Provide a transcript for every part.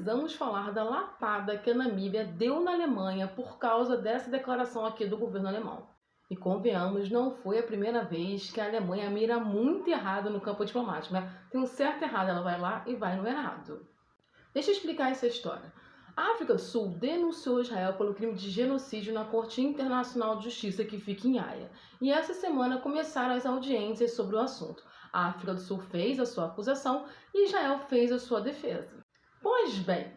precisamos falar da lapada que a Namíbia deu na Alemanha por causa dessa declaração aqui do governo alemão. E convenhamos, não foi a primeira vez que a Alemanha mira muito errado no campo diplomático, né? Tem um certo errado, ela vai lá e vai no errado. Deixa eu explicar essa história. A África do Sul denunciou Israel pelo crime de genocídio na Corte Internacional de Justiça que fica em Haia. E essa semana começaram as audiências sobre o assunto. A África do Sul fez a sua acusação e Israel fez a sua defesa. Pois bem,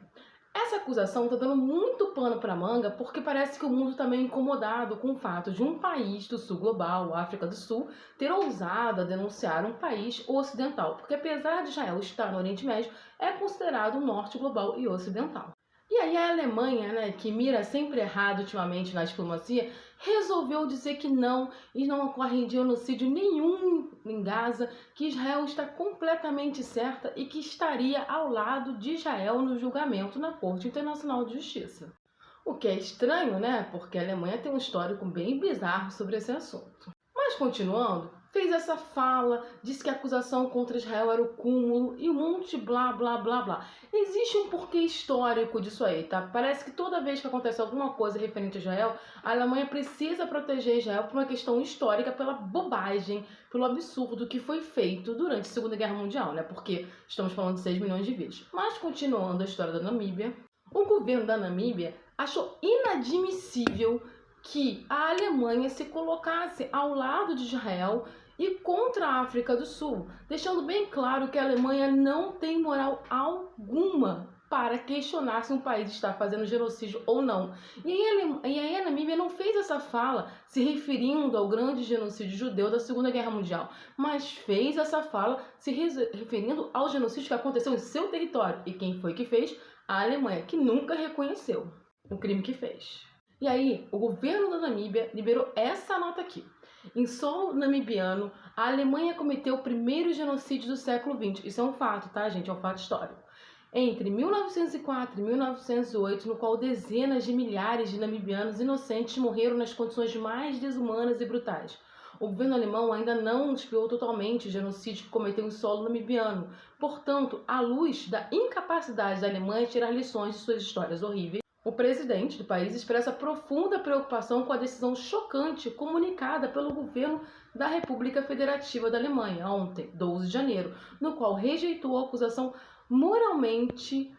essa acusação está dando muito pano para manga porque parece que o mundo está meio incomodado com o fato de um país do sul global, a África do Sul, ter ousado a denunciar um país ocidental, porque apesar de Israel estar no Oriente Médio, é considerado um norte global e ocidental. E aí a Alemanha, né, que mira sempre errado ultimamente na diplomacia, resolveu dizer que não, e não ocorre genocídio nenhum em Gaza, que Israel está completamente certa e que estaria ao lado de Israel no julgamento na Corte Internacional de Justiça. O que é estranho, né, porque a Alemanha tem um histórico bem bizarro sobre esse assunto. Mas continuando, fez essa fala, disse que a acusação contra Israel era o cúmulo e um monte de blá blá blá blá. Existe um porquê histórico disso aí, tá? Parece que toda vez que acontece alguma coisa referente a Israel, a Alemanha precisa proteger Israel por uma questão histórica, pela bobagem, pelo absurdo que foi feito durante a Segunda Guerra Mundial, né? Porque estamos falando de 6 milhões de vídeos. Mas continuando a história da Namíbia, o governo da Namíbia achou inadmissível que a Alemanha se colocasse ao lado de Israel e contra a África do Sul, deixando bem claro que a Alemanha não tem moral alguma para questionar se um país está fazendo genocídio ou não. E aí a Namíbia não fez essa fala se referindo ao grande genocídio judeu da Segunda Guerra Mundial, mas fez essa fala se referindo ao genocídio que aconteceu em seu território. E quem foi que fez? A Alemanha, que nunca reconheceu o crime que fez. E aí, o governo da Namíbia liberou essa nota aqui. Em solo namibiano, a Alemanha cometeu o primeiro genocídio do século XX. Isso é um fato, tá, gente? É um fato histórico. Entre 1904 e 1908, no qual dezenas de milhares de namibianos inocentes morreram nas condições mais desumanas e brutais. O governo alemão ainda não expiou totalmente o genocídio que cometeu em solo namibiano. Portanto, à luz da incapacidade da Alemanha de tirar lições de suas histórias horríveis, o presidente do país expressa profunda preocupação com a decisão chocante comunicada pelo governo da República Federativa da Alemanha ontem, 12 de janeiro, no qual rejeitou a acusação moralmente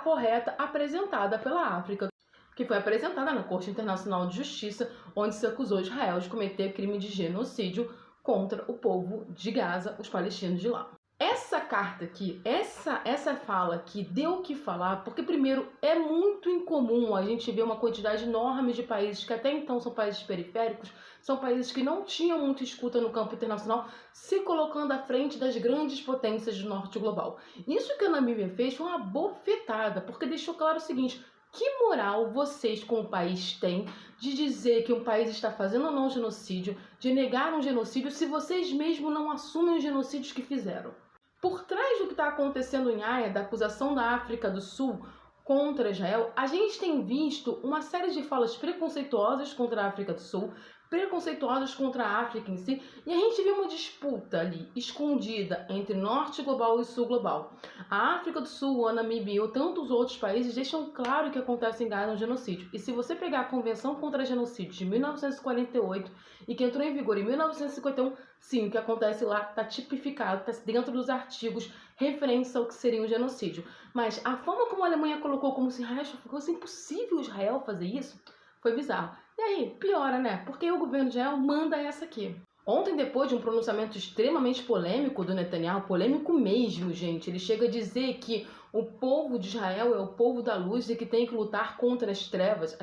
correta apresentada pela África, que foi apresentada na Corte Internacional de Justiça, onde se acusou Israel de cometer crime de genocídio contra o povo de Gaza, os palestinos de lá. Essa carta aqui, essa fala aqui deu o que falar, porque primeiro é muito incomum a gente ver uma quantidade enorme de países que até então são países periféricos, são países que não tinham muita escuta no campo internacional, se colocando à frente das grandes potências do norte global. Isso que a Namíbia fez foi uma bofetada, porque deixou claro o seguinte: que moral vocês como país têm de dizer que um país está fazendo ou não genocídio, de negar um genocídio, se vocês mesmos não assumem os genocídios que fizeram? Por trás do que está acontecendo em Haia, da acusação da África do Sul contra Israel, a gente tem visto uma série de falas preconceituosas contra a África do Sul, preconceituosas contra a África em si, e a gente vê uma disputa ali, escondida, entre norte global e sul global. A África do Sul, a Namíbia e tantos outros países deixam claro que acontece em Gaza um genocídio. E se você pegar a Convenção contra Genocídio de 1948 e que entrou em vigor em 1951, sim, o que acontece lá está tipificado, está dentro dos artigos referentes ao que seria um genocídio. Mas a forma como a Alemanha colocou como se fosse impossível Israel fazer isso, foi bizarro. E aí, piora, né? Porque o governo de Israel manda essa aqui. Ontem, depois de um pronunciamento extremamente polêmico do Netanyahu, polêmico mesmo, gente, ele chega a dizer que o povo de Israel é o povo da luz e que tem que lutar contra as trevas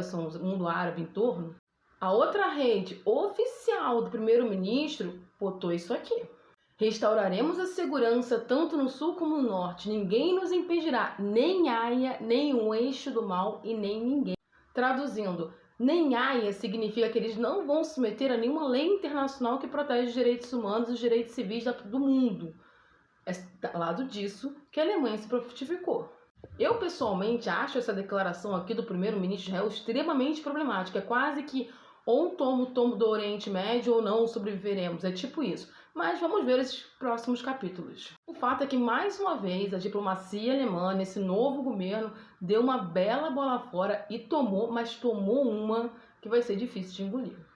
são o mundo árabe em torno. A outra rede oficial do primeiro-ministro botou isso aqui: restauraremos a segurança tanto no sul como no norte, ninguém nos impedirá, nem Haia, nem o eixo do mal e nem ninguém. Traduzindo, nem Haia significa que eles não vão se submeter a nenhuma lei internacional que protege os direitos humanos e os direitos civis do mundo. É do lado disso que a Alemanha se fortificou. Eu, pessoalmente, acho essa declaração aqui do primeiro-ministro de Israel extremamente problemática. É quase que ou tomo do Oriente Médio ou não sobreviveremos. É tipo isso. Mas vamos ver esses próximos capítulos. O fato é que, mais uma vez, a diplomacia alemã, nesse novo governo, deu uma bela bola fora e tomou, mas tomou uma que vai ser difícil de engolir.